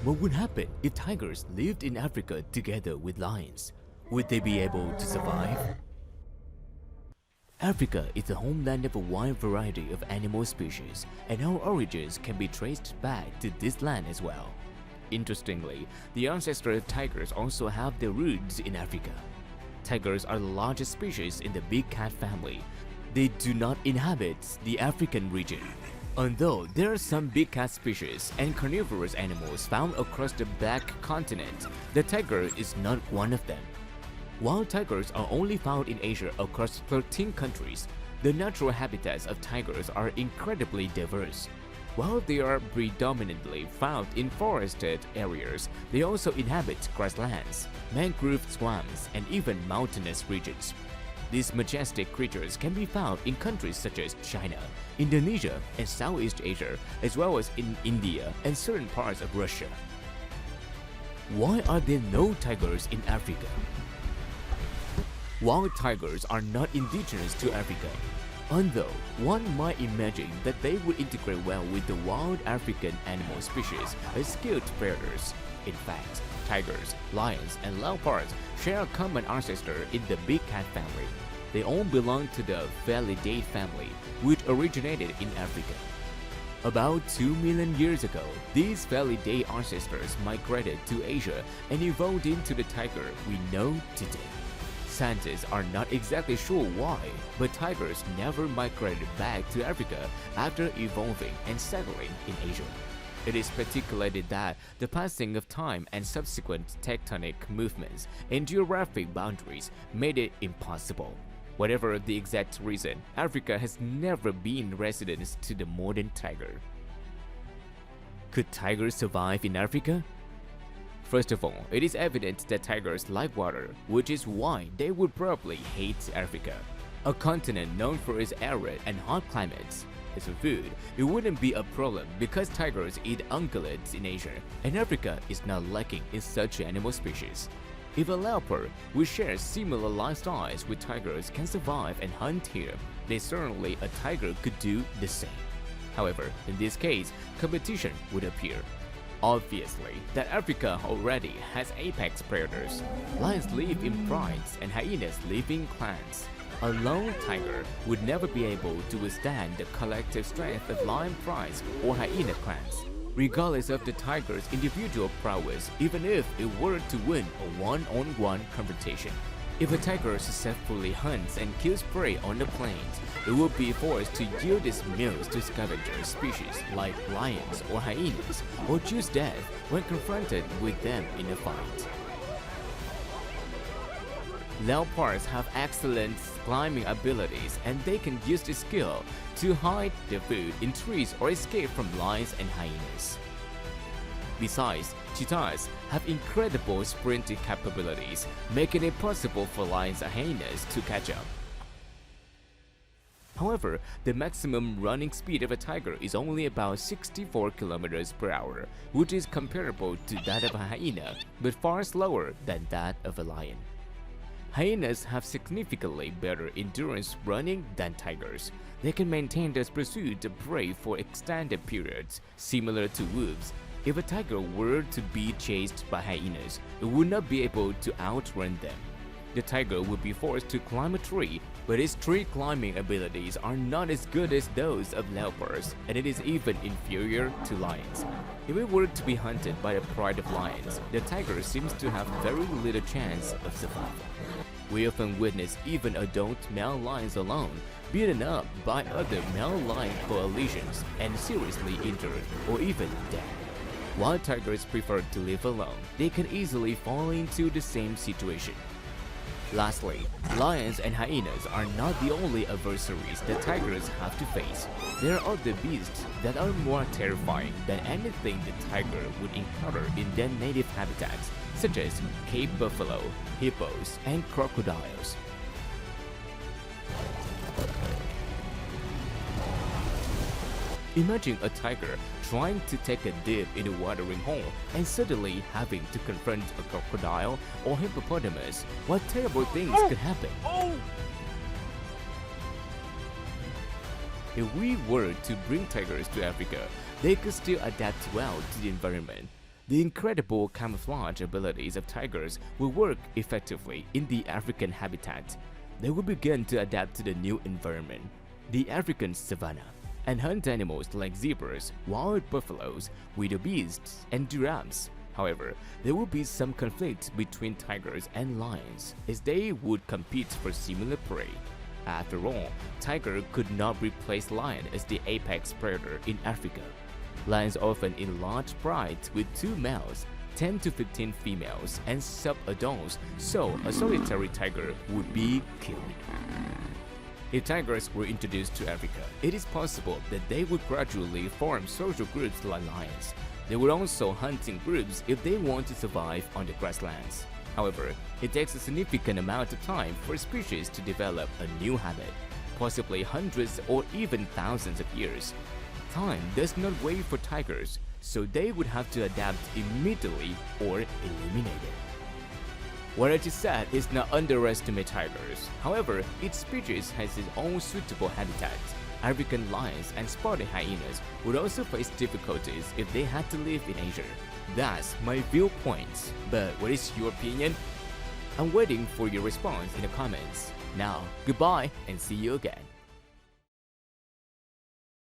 What would happen if tigers lived in Africa together with lions? Would they be able to survive? Africa is the homeland of a wide variety of animal species, and our origins can be traced back to this land as well. Interestingly, the ancestors of tigers also have their roots in Africa. Tigers are the largest species in the big cat family. They do not inhabit the African region. Although there are some big cat species and carnivorous animals found across the Black continent, the tiger is not one of them. While tigers are only found in Asia across 13 countries, the natural habitats of tigers are incredibly diverse. While they are predominantly found in forested areas, they also inhabit grasslands, mangrove swamps, and even mountainous regions. These majestic creatures can be found in countries such as China, Indonesia, and Southeast Asia, as well as in India and certain parts of Russia. Why are there no tigers in Africa? Wild tigers are not indigenous to Africa, although one might imagine that they would integrate well with the wild African animal species as skilled predators. In fact, tigers, lions, and leopards share a common ancestor in the big cat family. They all belong to the Felidae family, which originated in Africa. About 2 million years ago, these Felidae ancestors migrated to Asia and evolved into the tiger we know today. Scientists are not exactly sure why, but tigers never migrated back to Africa after evolving and settling in Asia. It is speculated that the passing of time and subsequent tectonic movements and geographic boundaries made it impossible. Whatever the exact reason, Africa has never been residence to the modern tiger. Could tigers survive in Africa? First of all, it is evident that tigers like water, which is why they would probably hate Africa, a continent known for its arid and hot climates. As for food, it wouldn't be a problem because tigers eat ungulates in Asia, and Africa is not lacking in such animal species. If a leopard, which shares similar lifestyles with tigers, can survive and hunt here, then certainly a tiger could do the same. However, in this case, competition would appear. Obviously, that Africa already has apex predators. Lions live in prides and hyenas live in clans. A lone tiger would never be able to withstand the collective strength of lion prides or hyena clans, regardless of the tiger's individual prowess, even if it were to win a one-on-one confrontation. If a tiger successfully hunts and kills prey on the plains, it would be forced to yield its meals to scavenger species like lions or hyenas, or choose death when confronted with them in a fight. Leopards have excellent climbing abilities, and they can use this skill to hide their food in trees or escape from lions and hyenas. Besides, cheetahs have incredible sprinting capabilities, making it possible for lions and hyenas to catch up. However, the maximum running speed of a tiger is only about 64 km per hour, which is comparable to that of a hyena, but far slower than that of a lion. Hyenas have significantly better endurance running than tigers. They can maintain their pursuit of prey for extended periods, similar to wolves. If a tiger were to be chased by hyenas, it would not be able to outrun them. The tiger would be forced to climb a tree, but its tree climbing abilities are not as good as those of leopards, and it is even inferior to lions. If it were to be hunted by a pride of lions, the tiger seems to have very little chance of survival. We often witness even adult male lions alone beaten up by other male lion coalitions and seriously injured or even dead. While tigers prefer to live alone, they can easily fall into the same situation. Lastly, lions and hyenas are not the only adversaries that tigers have to face. There are other beasts that are more terrifying than anything the tiger would encounter in their native habitats, such as Cape buffalo, hippos, and crocodiles. Imagine a tiger trying to take a dip in a watering hole and suddenly having to confront a crocodile or hippopotamus. What terrible things could happen? If we were to bring tigers to Africa, they could still adapt well to the environment. The incredible camouflage abilities of tigers will work effectively in the African habitat. They will begin to adapt to the new environment, the African savanna, and hunt animals like zebras, wild buffaloes, wildebeests, and giraffes. However, there will be some conflict between tigers and lions, as they would compete for similar prey. After all, tiger could not replace lion as the apex predator in Africa. Lions often in large prides with 2 males, 10 to 15 females, and sub-adults, so a solitary tiger would be killed. If tigers were introduced to Africa, it is possible that they would gradually form social groups like lions. They would also hunt in groups if they want to survive on the grasslands. However, it takes a significant amount of time for species to develop a new habit, possibly hundreds or even thousands of years. Time does not wait for tigers, so they would have to adapt immediately or eliminate it. What I just said is not underestimate tigers. However, each species has its own suitable habitat. African lions and spotted hyenas would also face difficulties if they had to live in Asia. That's my viewpoints, but what is your opinion? I'm waiting for your response in the comments. Now, goodbye and see you again.